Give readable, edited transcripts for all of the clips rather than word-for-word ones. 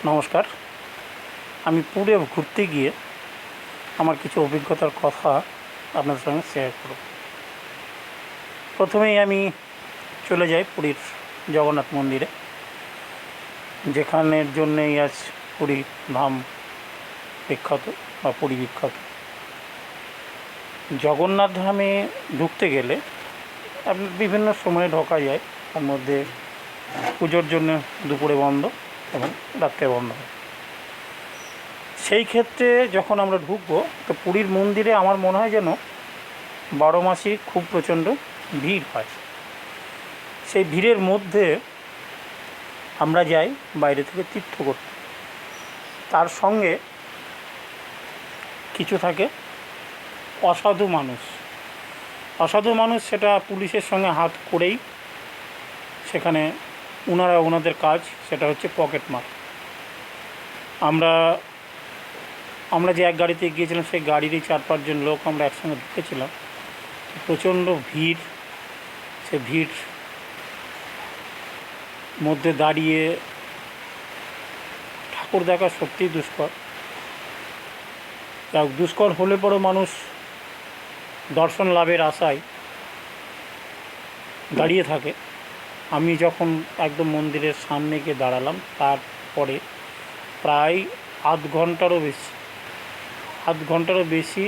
নমস্কার। আমি পুরে ঘুরতে গিয়ে আমার কিছু অভিজ্ঞতার কথা আপনাদের সঙ্গে শেয়ার করব। প্রথমেই আমি চলে যাই পুরীর জগন্নাথ মন্দিরে, যেখানের জন্যেই আজ পুরী ধাম বিখ্যাত বা পুরী বিখ্যাত। জগন্নাথ ধামে ঢুকতে গেলে আপনার বিভিন্ন সময়ে ঢোকা যায়। তার মধ্যে পুজোর জন্য দুপুরে বন্ধ এবং রাত্রে বন্ধ হয়। সেই ক্ষেত্রে যখন আমরা ঢুকবো, তো পুরীর মন্দিরে আমার মনে হয় যেন 12 মাসই খুব প্রচণ্ড ভিড় হয়। সেই ভিড়ের মধ্যে আমরা যাই বাইরে থেকে তীর্থ করতে। তার সঙ্গে কিছু থাকে অসাধু মানুষ। সেটা পুলিশের সঙ্গে হাত করেই সেখানে ওনাদের কাজ সেটা হচ্ছে পকেট মার। আমরা যে এক গাড়িতে গিয়েছিলাম সেই গাড়িরই 4-5 জন লোক আমরা একসঙ্গে ঢুকেছিলাম। প্রচণ্ড ভিড়। সে ভিড় মধ্যে দাঁড়িয়ে ঠাকুর দেখা সত্যিই দুষ্কর। দুষ্কর হলে পরে মানুষ দর্শন লাভের আশায় দাঁড়িয়ে থাকে। আমি যখন একদম মন্দিরের সামনে গিয়ে দাঁড়ালাম, তারপরে প্রায় আধ ঘন্টারও বেশি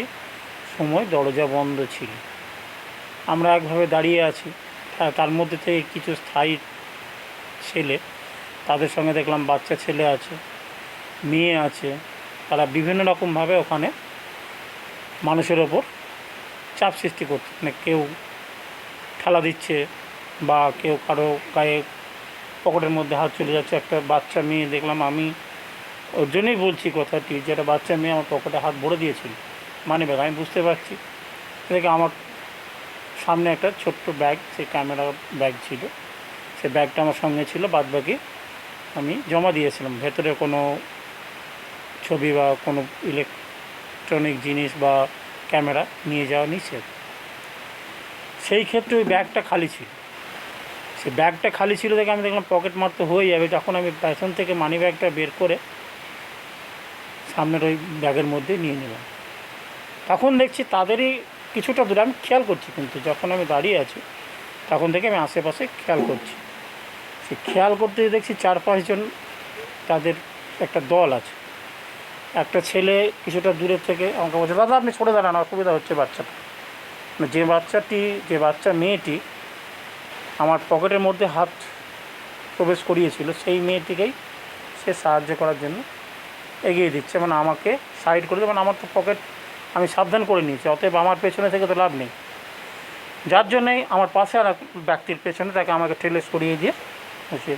সময় দরজা বন্ধ ছিল। আমরা একভাবে দাঁড়িয়ে আছি। তার মধ্যে থেকে কিছু স্থায়ী ছেলে, তাদের সঙ্গে দেখলাম বাচ্চা ছেলে আছে, মেয়ে আছে। তারা বিভিন্ন রকমভাবে ওখানে মানুষের ওপর চাপ সৃষ্টি করছে। মানে কেউ ঠেলা দিচ্ছে বা কেউ কারো গায়ে পকেটের মধ্যে হাত চলে যাচ্ছে। একটা বাচ্চা মেয়ে দেখলাম, আমি ওর জন্যই বলছি কথাটি, যে একটা বাচ্চা মেয়ে আমার পকেটে হাত ভরে দিয়েছিল মানি ব্যাগ। আমি বুঝতে পারছি দেখে আমার সামনে একটা ছোট্ট ব্যাগ, সেই ক্যামেরা ব্যাগ ছিল, সে ব্যাগটা আমার সঙ্গে ছিল। বাদবাকি আমি জমা দিয়েছিলাম। ভেতরে কোনো ছবি বা কোনো ইলেকট্রনিক জিনিস বা ক্যামেরা নিয়ে যাওয়া নিষেধ। সেই ক্ষেত্রে ওই ব্যাগটা খালি ছিল। সেই ব্যাগটা খালি ছিল দেখে আমি দেখলাম পকেট মার তো হয়ে যাবে। তখন আমি পেছন থেকে মানি ব্যাগটা বের করে সামনের ওই ব্যাগের মধ্যে নিয়ে নিলাম। তখন দেখছি তাদেরই কিছুটা দূরে, আমি খেয়াল করছি, কিন্তু যখন আমি দাঁড়িয়ে আছি তখন থেকে আমি আশেপাশে খেয়াল করছি। সে খেয়াল করতে দেখছি 4-5 জন, তাদের একটা দল আছে। একটা ছেলে কিছুটা দূরের থেকে আমাকে বলছে, দাদা আপনি সরে দাঁড়ান, অসুবিধা হচ্ছে বাচ্চাটা। যে বাচ্চা মেয়েটি আমার পকেটের মধ্যে হাত প্রবেশ করিয়েছিল, সেই মেয়েটিকেই সে সাহায্য করার জন্য এগিয়ে দিচ্ছে। মানে আমাকে সাইড করে, মানে আমার তো পকেট আমি সাবধান করে নিয়েছি, অতএব আমার পেছনে থেকে তো লাভ নেই। যার জন্যেই আমার পাশে আর এক ব্যক্তির পেছনে, তাকে আমাকে ঠেলে সরিয়ে দিয়ে সে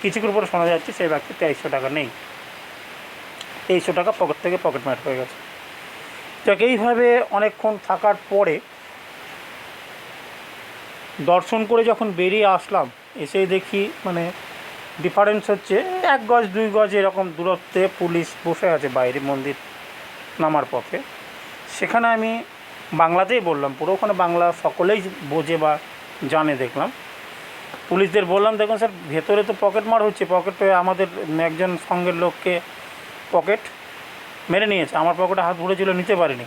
কিছুক্ষণ পরে শোনা যাচ্ছে সেই ব্যক্তির 2300 টাকা নেই। 2300 টাকা পকেট থেকে পকেট মার হয়ে গেছে। যাক, এইভাবে অনেকক্ষণ থাকার পরে দর্শন করে যখন বেরিয়ে আসলাম, এসেই দেখি মানে ডিফারেন্স হচ্ছে 1 গজ 2 গজ এরকম দূরত্বে পুলিশ বসে আছে বাইরে মন্দির নামার পথে। সেখানে আমি বাংলাতেই বললাম, পুরো ওখানে বাংলা সকলেই বোঝে বা জানে। দেখলাম পুলিশদের বললাম, দেখুন স্যার, ভেতরে তো পকেট মার হচ্ছে, পকেটে আমাদের একজন সঙ্গের লোককে পকেট মেরে নিয়েছে, আমার পকেটে হাত ভরেছিল, নিতে পারিনি,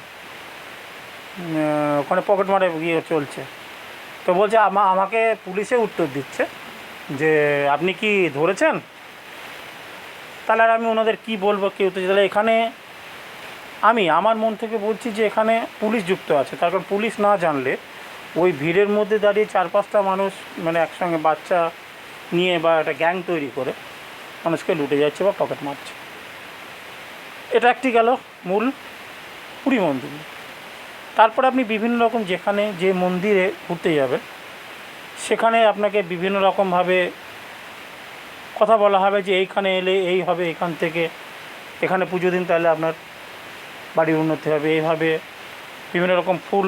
ওখানে পকেট মারে গিয়ে চলছে। তো বলছে, আমাকে পুলিশে উত্তর দিচ্ছে যে আপনি কি ধরেছেন? তাহলে আর আমি ওনাদের কী বলবো, কেউ তো, তাহলে এখানে আমি আমার মন থেকে বলছি যে এখানে পুলিশ যুক্ত আছে। তার কারণ পুলিশ না জানলে ওই ভিড়ের মধ্যে দাঁড়িয়ে 4-5টা মানুষ মানে একসঙ্গে বাচ্চা নিয়ে বা একটা গ্যাং তৈরি করে মানুষকে লুটে যাচ্ছে বা পকেট মারছে। এটা একটি গেল মূল পুরী মন্দির। তারপর আপনি বিভিন্ন রকম যেখানে যে মন্দিরে ঘুরতে যাবেন, সেখানে আপনাকে বিভিন্ন রকমভাবে কথা বলা হবে যে এইখানে এলে এই হবে, এখান থেকে এখানে পুজো দিন, তাহলে আপনার বাড়ির উন্নতি হবে। এইভাবে বিভিন্ন রকম ফুল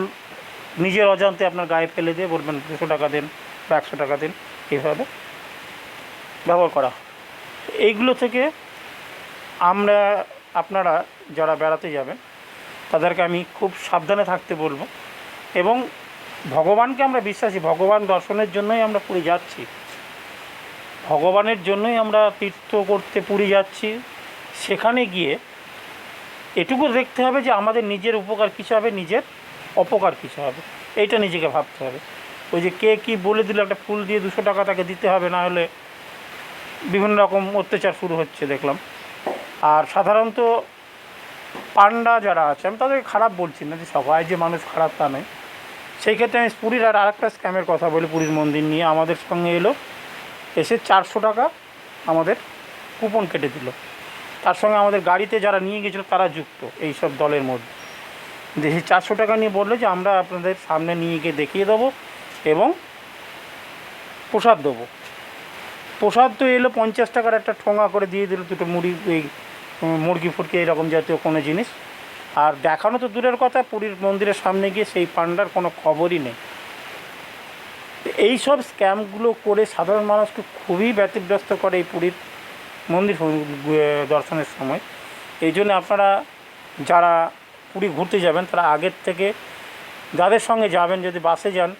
নিজের অজান্তে আপনার গায়ে ফেলে দিয়ে বলবেন 200 টাকা দিন বা 100 টাকা দিন, এইভাবে ব্যবহার করা। এইগুলো থেকে আপনারা যারা বেড়াতে যাবেন তাদেরকে আমি খুব সাবধানে থাকতে বলবো। এবং ভগবানকে আমরা বিশ্বাসী, ভগবান দর্শনের জন্যই আমরা পুরী যাচ্ছি, ভগবানের জন্যই আমরা তীর্থ করতে পুরী যাচ্ছি। সেখানে গিয়ে এটুকু দেখতে হবে যে আমাদের নিজের উপকার কিছু হবে, নিজের অপকার কিছু হবে, এইটা নিজেকে ভাবতে হবে। ওই যে কে কী বলে দিল একটা ফুল দিয়ে 200 টাকা তাকে দিতে হবে, না হলে বিভিন্ন রকম অত্যাচার শুরু হচ্ছে দেখলাম। আর সাধারণত পান্ডা যারা আছে, আমি তাদেরকে খারাপ বলছি না, যে সবাই যে মানুষ খারাপ তা নয়। সেই ক্ষেত্রে আমি পুরীর আরেকটা স্ক্যামের কথা বলি। পুরীর মন্দির নিয়ে আমাদের সঙ্গে এলো, এসে 400 টাকা আমাদের কুপন কেটে দিল। তার সঙ্গে আমাদের গাড়িতে যারা নিয়ে গেছিলো তারা যুক্ত এই সব দলের মধ্যে। দেখি 400 টাকা নিয়ে বললো যে আমরা আপনাদের সামনে নিয়ে গিয়ে দেখিয়ে দেবো এবং প্রসাদ দেবো। প্রসাদ তো এলো 50 টাকার একটা ঠোঙা করে দিয়ে দিল, দুটো মুড়ি, এই মুরগি ফুরকি এরকম জাতীয় কোনো জিনিস। আর দেখানো তো দূরের কথা, পুরীর মন্দিরের সামনে গিয়ে সেই পান্ডার কোনো খবরই নেই। এই সব স্ক্যামগুলো করে সাধারণ মানুষকে খুবই ব্যতিব্যস্ত করে এই পুরীর মন্দির দর্শনের সময়। এই জন্য আপনারা যারা পুরী ঘুরতে যাবেন তারা আগের থেকে যাদের সঙ্গে যাবেন, যদি বাসে যান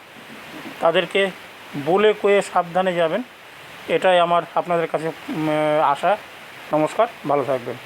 তাদেরকে বলে কয়ে সাবধানে যাবেন। এটাই আমার আপনাদের কাছে আশা। নমস্কার, ভালো থাকবেন।